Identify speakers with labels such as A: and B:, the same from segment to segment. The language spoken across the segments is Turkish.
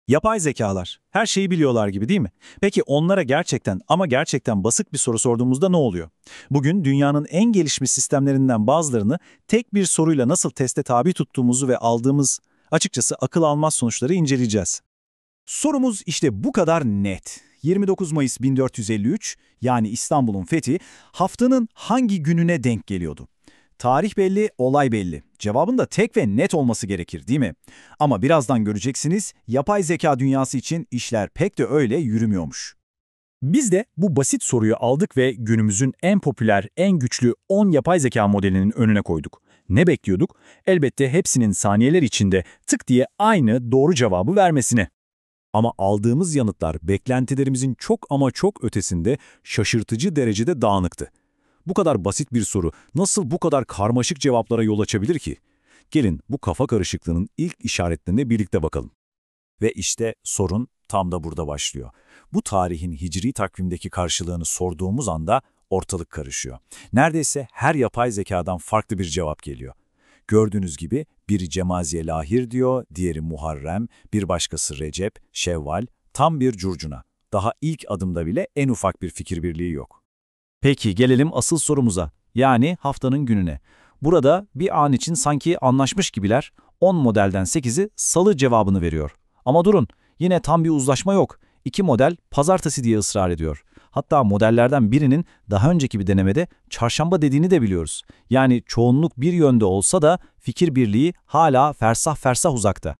A: Yapay zekalar. Her şeyi biliyorlar gibi değil mi? Peki onlara gerçekten ama gerçekten basit bir soru sorduğumuzda ne oluyor? Bugün dünyanın en gelişmiş sistemlerinden bazılarını tek bir soruyla nasıl teste tabi tuttuğumuzu ve aldığımız açıkçası akıl almaz sonuçları inceleyeceğiz.
B: Sorumuz işte bu kadar net. 29 Mayıs 1453 yani İstanbul'un fethi haftanın hangi gününe denk geliyordu? Tarih belli, olay belli. Cevabın da tek ve net olması gerekir, değil mi? Ama birazdan göreceksiniz, yapay zeka dünyası için işler pek de öyle yürümüyormuş. Biz de bu basit soruyu aldık ve günümüzün en popüler, en güçlü 10 yapay zeka modelinin önüne koyduk. Ne bekliyorduk? Elbette hepsinin saniyeler içinde tık diye aynı doğru cevabı vermesini. Ama aldığımız yanıtlar beklentilerimizin çok ama çok ötesinde şaşırtıcı derecede dağınıktı. Bu kadar basit bir soru nasıl bu kadar karmaşık cevaplara yol açabilir ki? Gelin bu kafa karışıklığının ilk işaretlerine birlikte bakalım. Ve işte sorun tam da burada başlıyor. Bu tarihin hicri takvimdeki karşılığını sorduğumuz anda ortalık karışıyor. Neredeyse her yapay zekadan farklı bir cevap geliyor. Gördüğünüz gibi biri Cemaziye Lahir diyor, diğeri Muharrem, bir başkası Recep, Şevval, tam bir curcuna. Daha ilk adımda bile en ufak bir fikir birliği yok. Peki gelelim asıl sorumuza, yani haftanın gününe. Burada bir an için sanki anlaşmış gibiler 10 modelden 8'i salı cevabını veriyor. Ama durun, yine tam bir uzlaşma yok. İki model pazartesi diye ısrar ediyor. Hatta modellerden birinin daha önceki bir denemede çarşamba dediğini de biliyoruz. Yani çoğunluk bir yönde olsa da fikir birliği hala fersah fersah uzakta.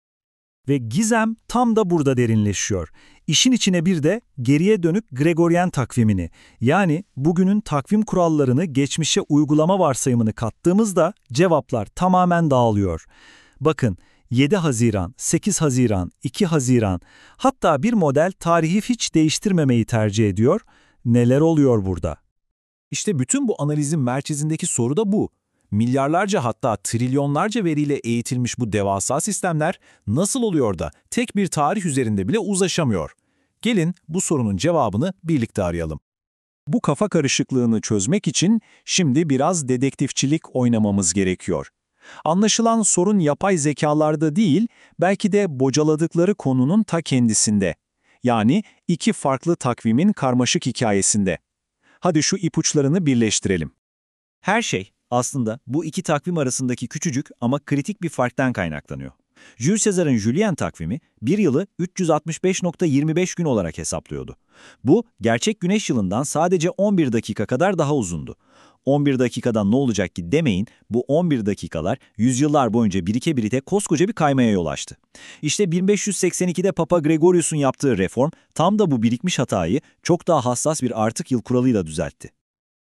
B: Ve gizem tam da burada derinleşiyor. İşin içine bir de geriye dönük Gregorian takvimini, yani bugünün takvim kurallarını geçmişe uygulama varsayımını kattığımızda cevaplar tamamen dağılıyor. Bakın 7 Haziran, 8 Haziran, 2 Haziran, hatta bir model tarihi hiç değiştirmemeyi tercih ediyor. Neler oluyor burada? İşte bütün bu analizin merkezindeki soru da bu. Milyarlarca hatta trilyonlarca veriyle eğitilmiş bu devasa sistemler nasıl oluyor da tek bir tarih üzerinde bile uzlaşamıyor? Gelin bu sorunun cevabını birlikte arayalım. Bu kafa karışıklığını çözmek için şimdi biraz dedektifçilik oynamamız gerekiyor. Anlaşılan sorun yapay zekalarda değil, belki de bocaladıkları konunun ta kendisinde. Yani iki farklı takvimin karmaşık hikayesinde. Hadi şu ipuçlarını birleştirelim.
C: Her şey aslında bu iki takvim arasındaki küçücük ama kritik bir farktan kaynaklanıyor. Jules Caesar'ın Julien takvimi bir yılı 365.25 gün olarak hesaplıyordu. Bu gerçek güneş yılından sadece 11 dakika kadar daha uzundu. 11 dakikadan ne olacak ki demeyin, bu 11 dakikalar yüzyıllar boyunca birike koskoca bir kaymaya yol açtı. İşte 1582'de Papa Gregorius'un yaptığı reform tam da bu birikmiş hatayı çok daha hassas bir artık yıl kuralıyla düzeltti.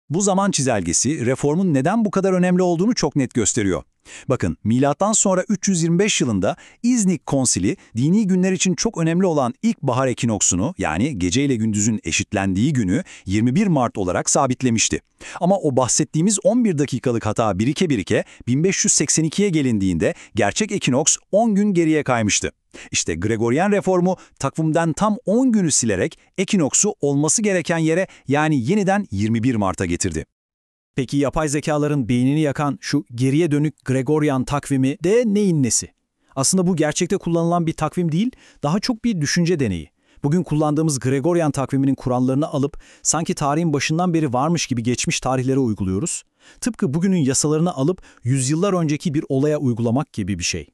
B: Bu zaman çizelgesi reformun neden bu kadar önemli olduğunu çok net gösteriyor. Bakın, milattan sonra 325 yılında İznik Konsili, dini günler için çok önemli olan ilk bahar ekinoksunu, yani gece ile gündüzün eşitlendiği günü 21 Mart olarak sabitlemişti. Ama o bahsettiğimiz 11 dakikalık hata birike 1582'ye gelindiğinde gerçek ekinoks 10 gün geriye kaymıştı. İşte Gregorian reformu takvimden tam 10 günü silerek ekinoksu olması gereken yere, yani yeniden 21 Mart'a getirdi.
C: Peki yapay zekaların beynini yakan şu geriye dönük Gregorian takvimi de neyin nesi? Aslında bu gerçekte kullanılan bir takvim değil, daha çok bir düşünce deneyi. Bugün kullandığımız Gregorian takviminin kurallarını alıp sanki tarihin başından beri varmış gibi geçmiş tarihlere uyguluyoruz. Tıpkı bugünün yasalarını alıp yüzyıllar önceki bir olaya uygulamak gibi bir şey.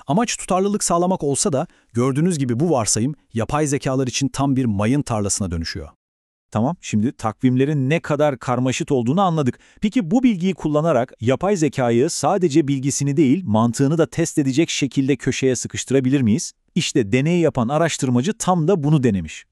C: Amaç tutarlılık sağlamak olsa da gördüğünüz gibi bu varsayım yapay zekalar için tam bir mayın tarlasına dönüşüyor.
A: Tamam, şimdi takvimlerin ne kadar karmaşık olduğunu anladık. Peki bu bilgiyi kullanarak yapay zekayı sadece bilgisini değil, mantığını da test edecek şekilde köşeye sıkıştırabilir miyiz? İşte deneyi yapan araştırmacı tam da bunu denemiş.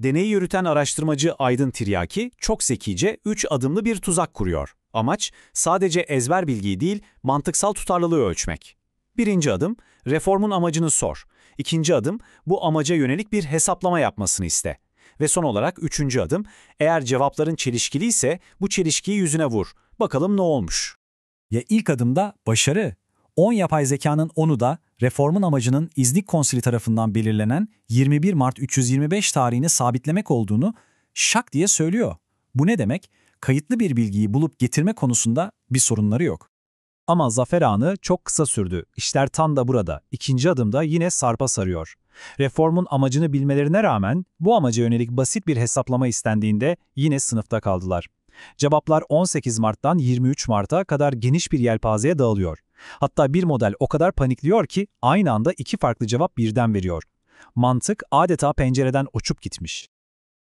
C: Deneyi yürüten araştırmacı Aydın Tiryaki çok zekice 3 adımlı bir tuzak kuruyor. Amaç sadece ezber bilgiyi değil, mantıksal tutarlılığı ölçmek. Birinci adım, reformun amacını sor. İkinci adım, bu amaca yönelik bir hesaplama yapmasını iste. Ve son olarak üçüncü adım, eğer cevapların çelişkiliyse bu çelişkiyi yüzüne vur. Bakalım ne olmuş?
B: Ya ilk adımda başarı. 10 yapay zekanın 10'u da reformun amacının İznik Konsili tarafından belirlenen 21 Mart 325 tarihini sabitlemek olduğunu şak diye söylüyor. Bu ne demek? Kayıtlı bir bilgiyi bulup getirme konusunda bir sorunları yok. Ama zafer anı çok kısa sürdü. İşler tam da burada. İkinci adımda yine sarpa sarıyor.
A: Reformun amacını bilmelerine rağmen bu amaca yönelik basit bir hesaplama istendiğinde yine sınıfta kaldılar. Cevaplar 18 Mart'tan 23 Mart'a kadar geniş bir yelpazeye dağılıyor. Hatta bir model o kadar panikliyor ki aynı anda iki farklı cevap birden veriyor. Mantık adeta pencereden uçup gitmiş.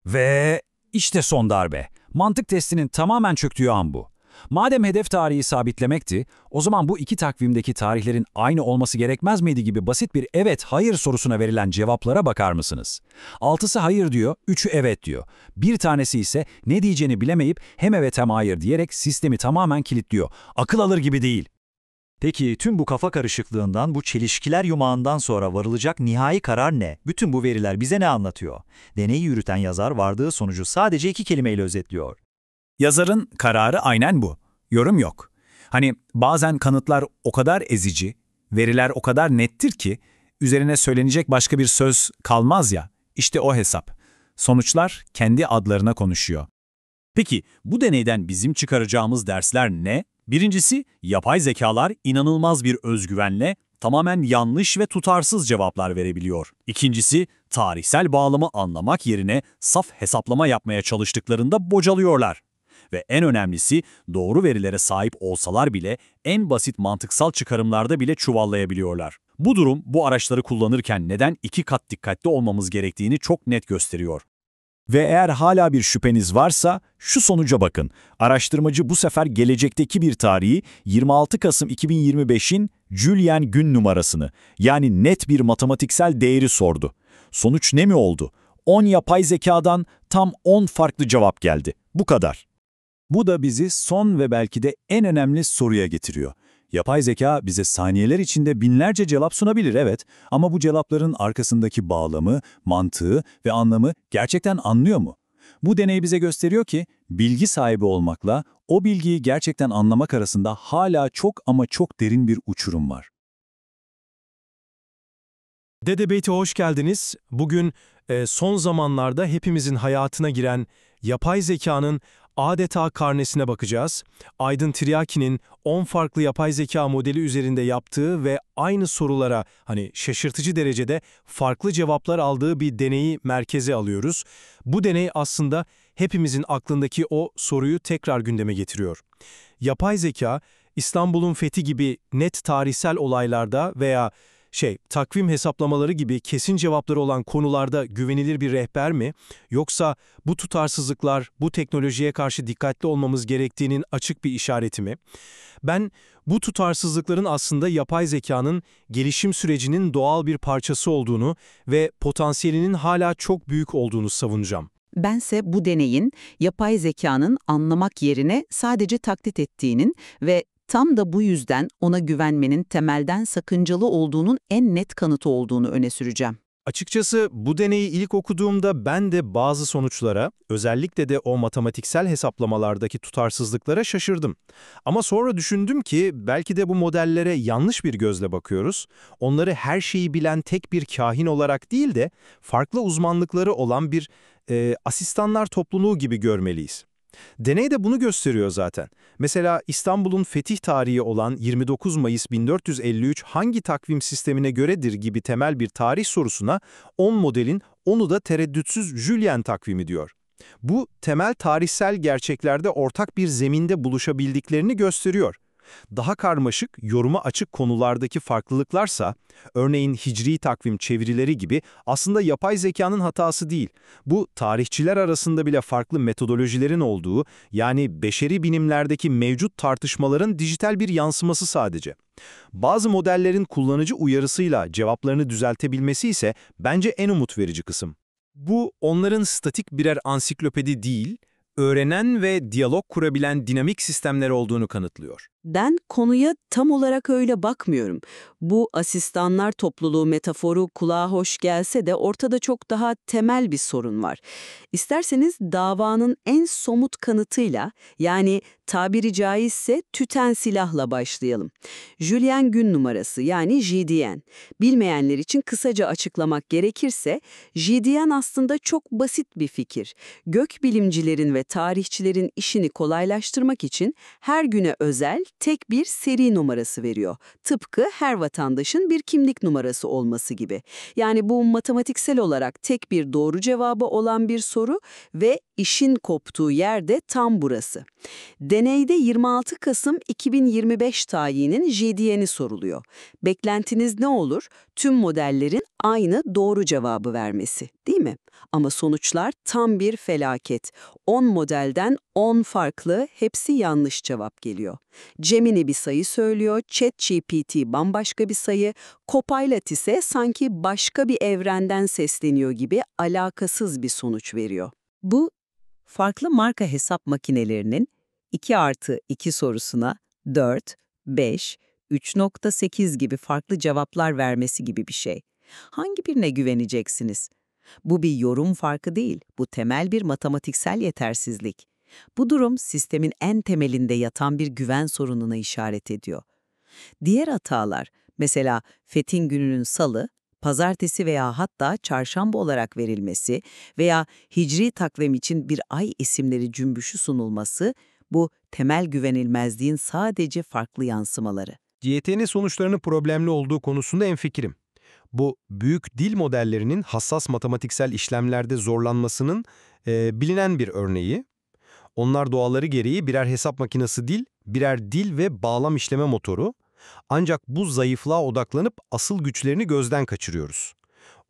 B: Ve işte son darbe. Mantık testinin tamamen çöktüğü an bu. Madem hedef tarihi sabitlemekti, o zaman bu iki takvimdeki tarihlerin aynı olması gerekmez miydi gibi basit bir evet hayır sorusuna verilen cevaplara bakar mısınız? 6'sı hayır diyor, 3'ü evet diyor. Bir tanesi ise ne diyeceğini bilemeyip hem evet hem hayır diyerek sistemi tamamen kilitliyor. Akıl alır gibi değil.
C: Peki tüm bu kafa karışıklığından, bu çelişkiler yumağından sonra varılacak nihai karar ne? Bütün bu veriler bize ne anlatıyor? Deneyi yürüten yazar vardığı sonucu sadece 2 kelimeyle özetliyor.
A: Yazarın kararı aynen bu. Yorum yok. Hani bazen kanıtlar o kadar ezici, veriler o kadar nettir ki üzerine söylenecek başka bir söz kalmaz ya. İşte o hesap. Sonuçlar kendi adlarına konuşuyor. Peki bu deneyden bizim çıkaracağımız dersler ne? Birincisi, yapay zekalar inanılmaz bir özgüvenle tamamen yanlış ve tutarsız cevaplar verebiliyor. İkincisi, tarihsel bağlamı anlamak yerine saf hesaplama yapmaya çalıştıklarında bocalıyorlar. Ve en önemlisi, doğru verilere sahip olsalar bile en basit mantıksal çıkarımlarda bile çuvallayabiliyorlar. Bu durum bu araçları kullanırken neden 2 kat dikkatli olmamız gerektiğini çok net gösteriyor.
B: Ve eğer hala bir şüpheniz varsa şu sonuca bakın. Araştırmacı bu sefer gelecekteki bir tarihi 26 Kasım 2025'in Julian gün numarasını yani net bir matematiksel değeri sordu. Sonuç ne mi oldu? 10 yapay zekadan tam 10 farklı cevap geldi. Bu kadar. Bu da bizi son ve belki de en önemli soruya getiriyor. Yapay zeka bize saniyeler içinde binlerce cevap sunabilir, evet, ama bu cevapların arkasındaki bağlamı, mantığı ve anlamı gerçekten anlıyor mu? Bu deney bize gösteriyor ki bilgi sahibi olmakla o bilgiyi gerçekten anlamak arasında hala çok ama çok derin bir uçurum var.
D: Dedebate'e hoş geldiniz. Bugün son zamanlarda hepimizin hayatına giren yapay zekanın adeta karnesine bakacağız. Aydın Tiryaki'nin 10 farklı yapay zeka modeli üzerinde yaptığı ve aynı sorulara şaşırtıcı derecede farklı cevaplar aldığı bir deneyi merkeze alıyoruz. Bu deney aslında hepimizin aklındaki o soruyu tekrar gündeme getiriyor. Yapay zeka, İstanbul'un fethi gibi net tarihsel olaylarda veya takvim hesaplamaları gibi kesin cevapları olan konularda güvenilir bir rehber mi? Yoksa bu tutarsızlıklar, bu teknolojiye karşı dikkatli olmamız gerektiğinin açık bir işareti mi? Ben bu tutarsızlıkların aslında yapay zekanın gelişim sürecinin doğal bir parçası olduğunu ve potansiyelinin hala çok büyük olduğunu savunacağım.
E: Bense bu deneyin yapay zekanın anlamak yerine sadece taklit ettiğinin ve tam da bu yüzden ona güvenmenin temelden sakıncalı olduğunun en net kanıtı olduğunu öne süreceğim.
D: Açıkçası bu deneyi ilk okuduğumda ben de bazı sonuçlara, özellikle de o matematiksel hesaplamalardaki tutarsızlıklara şaşırdım. Ama sonra düşündüm ki belki de bu modellere yanlış bir gözle bakıyoruz. Onları her şeyi bilen tek bir kahin olarak değil de farklı uzmanlıkları olan bir asistanlar topluluğu gibi görmeliyiz. Deney de bunu gösteriyor zaten. Mesela İstanbul'un fetih tarihi olan 29 Mayıs 1453 hangi takvim sistemine göredir gibi temel bir tarih sorusuna 10 modelin 10'u da tereddütsüz Julian takvimi diyor. Bu temel tarihsel gerçeklerde ortak bir zeminde buluşabildiklerini gösteriyor. Daha karmaşık, yoruma açık konulardaki farklılıklarsa, örneğin hicri takvim çevirileri gibi aslında yapay zekanın hatası değil. Bu tarihçiler arasında bile farklı metodolojilerin olduğu, yani beşeri bilimlerdeki mevcut tartışmaların dijital bir yansıması sadece. Bazı modellerin kullanıcı uyarısıyla cevaplarını düzeltebilmesi ise bence en umut verici kısım. Bu onların statik birer ansiklopedi değil, öğrenen ve diyalog kurabilen dinamik sistemler olduğunu kanıtlıyor.
E: Ben konuya tam olarak öyle bakmıyorum. Bu asistanlar topluluğu metaforu kulağa hoş gelse de ortada çok daha temel bir sorun var. İsterseniz davanın en somut kanıtıyla, yani tabiri caizse tüten silahla başlayalım. Julian gün numarası, yani JDN. Bilmeyenler için kısaca açıklamak gerekirse, JDN aslında çok basit bir fikir. Gökbilimcilerin ve tarihçilerin işini kolaylaştırmak için her güne özel tek bir seri numarası veriyor. Tıpkı her vatandaşın bir kimlik numarası olması gibi. Yani bu matematiksel olarak tek bir doğru cevabı olan bir soru ve işin koptuğu yer de tam burası. Deneyde 26 Kasım 2025 tarihinin JDN'i soruluyor. Beklentiniz ne olur? Tüm modellerin aynı doğru cevabı vermesi, değil mi? Ama sonuçlar tam bir felaket. 10 modelden 10 farklı, hepsi yanlış cevap geliyor. Gemini bir sayı söylüyor, ChatGPT bambaşka bir sayı, Copilot ise sanki başka bir evrenden sesleniyor gibi alakasız bir sonuç veriyor. Bu, farklı marka hesap makinelerinin 2+2 sorusuna 4, 5, 3.8 gibi farklı cevaplar vermesi gibi bir şey. Hangi birine güveneceksiniz? Bu bir yorum farkı değil, bu temel bir matematiksel yetersizlik. Bu durum sistemin en temelinde yatan bir güven sorununa işaret ediyor. Diğer hatalar, mesela Fethin gününün salı, pazartesi veya hatta çarşamba olarak verilmesi veya hicri takvim için bir ay isimleri cümbüşü sunulması, bu temel güvenilmezliğin sadece farklı yansımaları.
D: GTN sonuçlarının problemli olduğu konusunda hemfikirim. Bu büyük dil modellerinin hassas matematiksel işlemlerde zorlanmasının bilinen bir örneği. Onlar doğaları gereği birer hesap makinesi değil, birer dil ve bağlam işleme motoru. Ancak bu zayıflığa odaklanıp asıl güçlerini gözden kaçırıyoruz.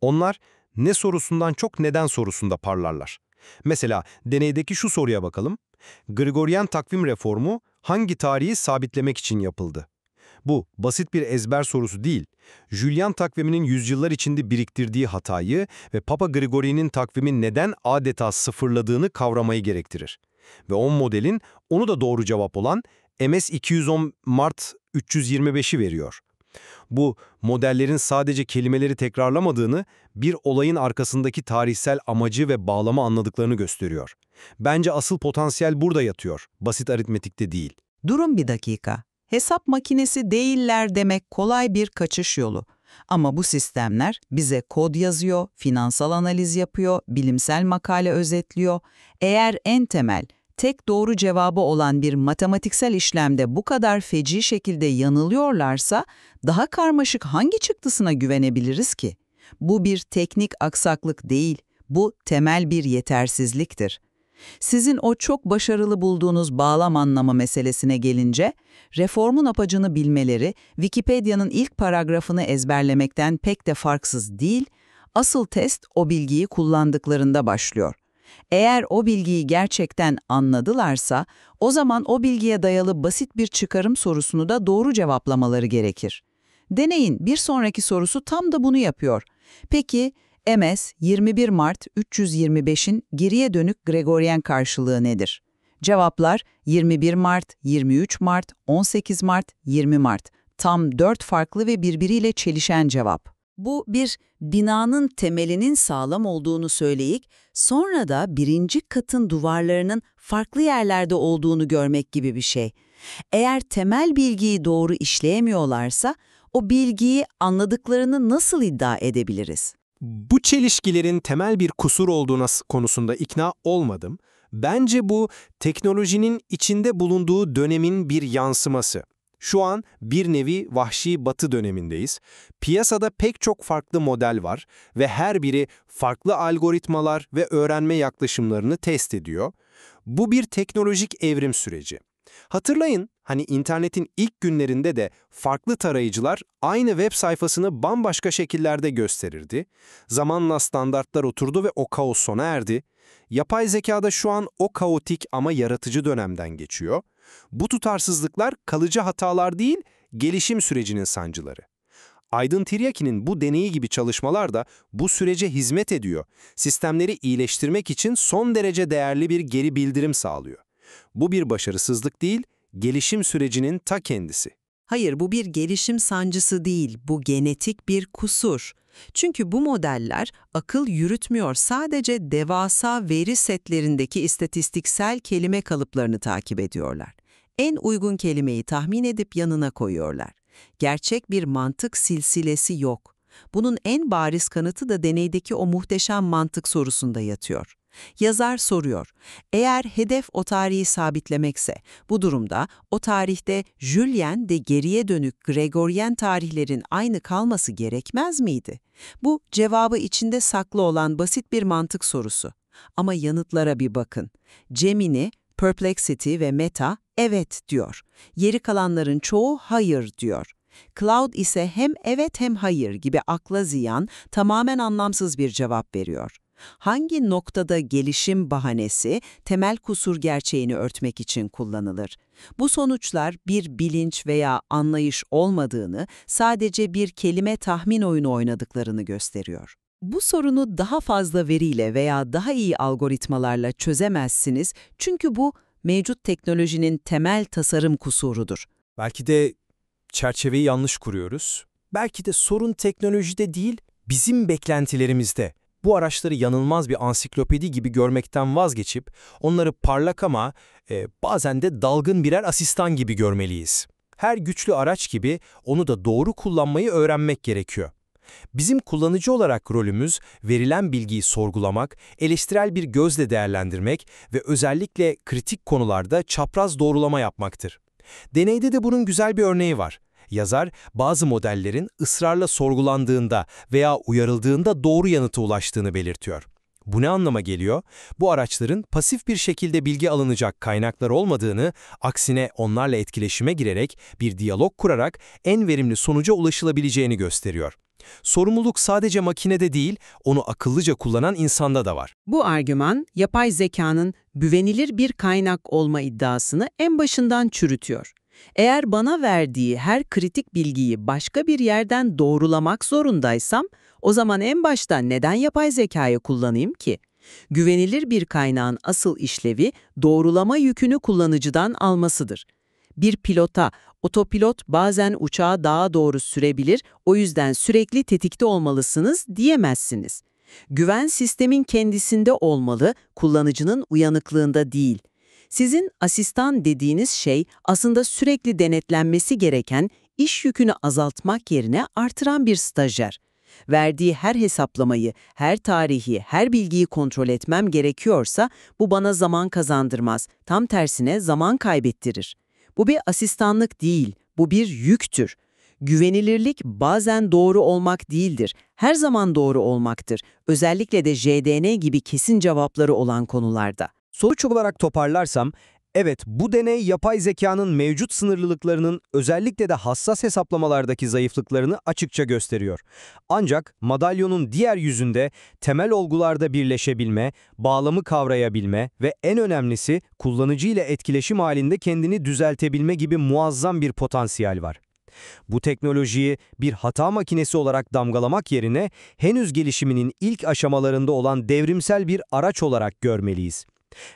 D: Onlar ne sorusundan çok neden sorusunda parlarlar. Mesela deneydeki şu soruya bakalım. Gregorian takvim reformu hangi tarihi sabitlemek için yapıldı? Bu basit bir ezber sorusu değil. Julian takviminin yüzyıllar içinde biriktirdiği hatayı ve Papa Gregori'nin takvimin neden adeta sıfırladığını kavramayı gerektirir. Ve 10 modelin onu da doğru cevap olan MS-210 Mart 325'i veriyor. Bu, modellerin sadece kelimeleri tekrarlamadığını, bir olayın arkasındaki tarihsel amacı ve bağlamı anladıklarını gösteriyor. Bence asıl potansiyel burada yatıyor, basit aritmetikte değil.
F: Durun bir dakika. Hesap makinesi değiller demek kolay bir kaçış yolu. Ama bu sistemler bize kod yazıyor, finansal analiz yapıyor, bilimsel makale özetliyor. Eğer en temel, tek doğru cevabı olan bir matematiksel işlemde bu kadar feci şekilde yanılıyorlarsa, daha karmaşık hangi çıktısına güvenebiliriz ki? Bu bir teknik aksaklık değil, bu temel bir yetersizliktir. Sizin o çok başarılı bulduğunuz bağlam anlama meselesine gelince, reformun apacını bilmeleri, Wikipedia'nın ilk paragrafını ezberlemekten pek de farksız değil, asıl test o bilgiyi kullandıklarında başlıyor. Eğer o bilgiyi gerçekten anladılarsa, o zaman o bilgiye dayalı basit bir çıkarım sorusunu da doğru cevaplamaları gerekir. Deneyin bir sonraki sorusu tam da bunu yapıyor. Peki, MS 21 Mart 325'in geriye dönük Gregorian karşılığı nedir? Cevaplar 21 Mart, 23 Mart, 18 Mart, 20 Mart. Tam 4 farklı ve birbiriyle çelişen cevap.
E: Bu bir binanın temelinin sağlam olduğunu söyleyip sonra da birinci katın duvarlarının farklı yerlerde olduğunu görmek gibi bir şey. Eğer temel bilgiyi doğru işleyemiyorlarsa o bilgiyi anladıklarını nasıl iddia edebiliriz?
G: Bu çelişkilerin temel bir kusur olduğuna konusunda ikna olmadım. Bence bu teknolojinin içinde bulunduğu dönemin bir yansıması. Şu an bir nevi vahşi batı dönemindeyiz. Piyasada pek çok farklı model var ve her biri farklı algoritmalar ve öğrenme yaklaşımlarını test ediyor. Bu bir teknolojik evrim süreci. Hatırlayın, hani internetin ilk günlerinde de farklı tarayıcılar aynı web sayfasını bambaşka şekillerde gösterirdi. Zamanla standartlar oturdu ve o kaos sona erdi. Yapay zekada şu an o kaotik ama yaratıcı dönemden geçiyor. Bu tutarsızlıklar kalıcı hatalar değil, gelişim sürecinin sancıları. Aydın Tiryaki'nin bu deneyi gibi çalışmalar da bu sürece hizmet ediyor. Sistemleri iyileştirmek için son derece değerli bir geri bildirim sağlıyor. Bu bir başarısızlık değil, gelişim sürecinin ta kendisi.
F: Hayır, bu bir gelişim sancısı değil, bu genetik bir kusur. Çünkü bu modeller akıl yürütmüyor, sadece devasa veri setlerindeki istatistiksel kelime kalıplarını takip ediyorlar. En uygun kelimeyi tahmin edip yanına koyuyorlar. Gerçek bir mantık silsilesi yok. Bunun en bariz kanıtı da deneydeki o muhteşem mantık sorusunda yatıyor. Yazar soruyor, eğer hedef o tarihi sabitlemekse, bu durumda o tarihte Julian de geriye dönük Gregorian tarihlerin aynı kalması gerekmez miydi? Bu cevabı içinde saklı olan basit bir mantık sorusu. Ama yanıtlara bir bakın. Gemini, Perplexity ve Meta evet diyor. Geri kalanların çoğu hayır diyor. Cloud ise hem evet hem hayır gibi akla ziyan, tamamen anlamsız bir cevap veriyor. Hangi noktada gelişim bahanesi temel kusur gerçeğini örtmek için kullanılır? Bu sonuçlar bir bilinç veya anlayış olmadığını, sadece bir kelime tahmin oyunu oynadıklarını gösteriyor. Bu sorunu daha fazla veriyle veya daha iyi algoritmalarla çözemezsiniz çünkü bu mevcut teknolojinin temel tasarım kusurudur.
G: Belki de çerçeveyi yanlış kuruyoruz. Belki de sorun teknolojide değil, bizim beklentilerimizde. Bu araçları yanılmaz bir ansiklopedi gibi görmekten vazgeçip, onları parlak ama bazen de dalgın birer asistan gibi görmeliyiz. Her güçlü araç gibi onu da doğru kullanmayı öğrenmek gerekiyor. Bizim kullanıcı olarak rolümüz, verilen bilgiyi sorgulamak, eleştirel bir gözle değerlendirmek ve özellikle kritik konularda çapraz doğrulama yapmaktır. Deneyde de bunun güzel bir örneği var. Yazar, bazı modellerin ısrarla sorgulandığında veya uyarıldığında doğru yanıta ulaştığını belirtiyor. Bu ne anlama geliyor? Bu araçların pasif bir şekilde bilgi alınacak kaynaklar olmadığını, aksine onlarla etkileşime girerek, bir diyalog kurarak en verimli sonuca ulaşılabileceğini gösteriyor. Sorumluluk sadece makinede değil, onu akıllıca kullanan insanda da var.
E: Bu argüman, yapay zekanın güvenilir bir kaynak olma iddiasını en başından çürütüyor. Eğer bana verdiği her kritik bilgiyi başka bir yerden doğrulamak zorundaysam, o zaman en başta neden yapay zekayı kullanayım ki? Güvenilir bir kaynağın asıl işlevi doğrulama yükünü kullanıcıdan almasıdır. Bir pilota, otopilot bazen uçağı daha doğru sürebilir, o yüzden sürekli tetikte olmalısınız diyemezsiniz. Güven sistemin kendisinde olmalı, kullanıcının uyanıklığında değil. Sizin asistan dediğiniz şey aslında sürekli denetlenmesi gereken, iş yükünü azaltmak yerine artıran bir stajyer. Verdiği her hesaplamayı, her tarihi, her bilgiyi kontrol etmem gerekiyorsa bu bana zaman kazandırmaz, tam tersine zaman kaybettirir. Bu bir asistanlık değil, bu bir yüktür. Güvenilirlik bazen doğru olmak değildir, her zaman doğru olmaktır. Özellikle de JDN gibi kesin cevapları olan konularda.
H: Sonuç olarak toparlarsam, evet bu deney yapay zekanın mevcut sınırlılıklarının özellikle de hassas hesaplamalardaki zayıflıklarını açıkça gösteriyor. Ancak madalyonun diğer yüzünde temel olgularda birleşebilme, bağlamı kavrayabilme ve en önemlisi kullanıcı ile etkileşim halinde kendini düzeltebilme gibi muazzam bir potansiyel var. Bu teknolojiyi bir hata makinesi olarak damgalamak yerine henüz gelişiminin ilk aşamalarında olan devrimsel bir araç olarak görmeliyiz.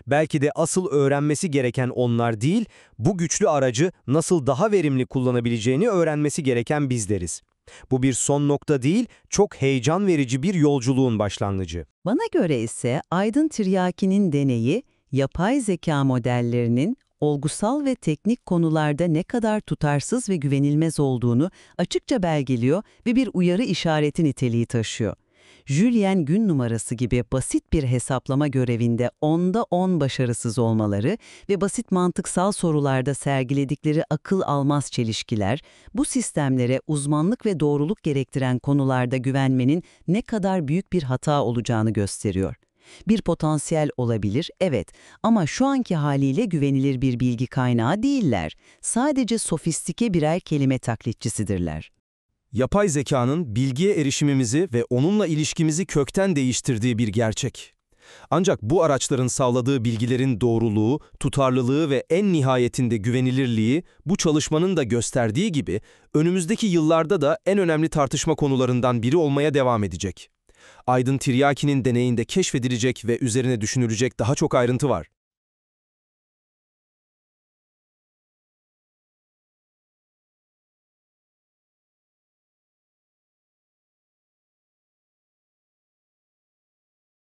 H: Belki de asıl öğrenmesi gereken onlar değil, bu güçlü aracı nasıl daha verimli kullanabileceğini öğrenmesi gereken bizleriz. Bu bir son nokta değil, çok heyecan verici bir yolculuğun başlangıcı.
E: Bana göre ise Aydın Tiryaki'nin deneyi, yapay zeka modellerinin olgusal ve teknik konularda ne kadar tutarsız ve güvenilmez olduğunu açıkça belgeliyor ve bir uyarı işareti niteliği taşıyor. Julian gün numarası gibi basit bir hesaplama görevinde 10'da 10 başarısız olmaları ve basit mantıksal sorularda sergiledikleri akıl almaz çelişkiler, bu sistemlere uzmanlık ve doğruluk gerektiren konularda güvenmenin ne kadar büyük bir hata olacağını gösteriyor. Bir potansiyel olabilir, evet, ama şu anki haliyle güvenilir bir bilgi kaynağı değiller. Sadece sofistike birer kelime taklitçisidirler.
H: Yapay zekanın bilgiye erişimimizi ve onunla ilişkimizi kökten değiştirdiği bir gerçek. Ancak bu araçların sağladığı bilgilerin doğruluğu, tutarlılığı ve en nihayetinde güvenilirliği, bu çalışmanın da gösterdiği gibi önümüzdeki yıllarda da en önemli tartışma konularından biri olmaya devam edecek. Aydın Tiryaki'nin deneyinde keşfedilecek ve üzerine düşünülecek daha çok ayrıntı var.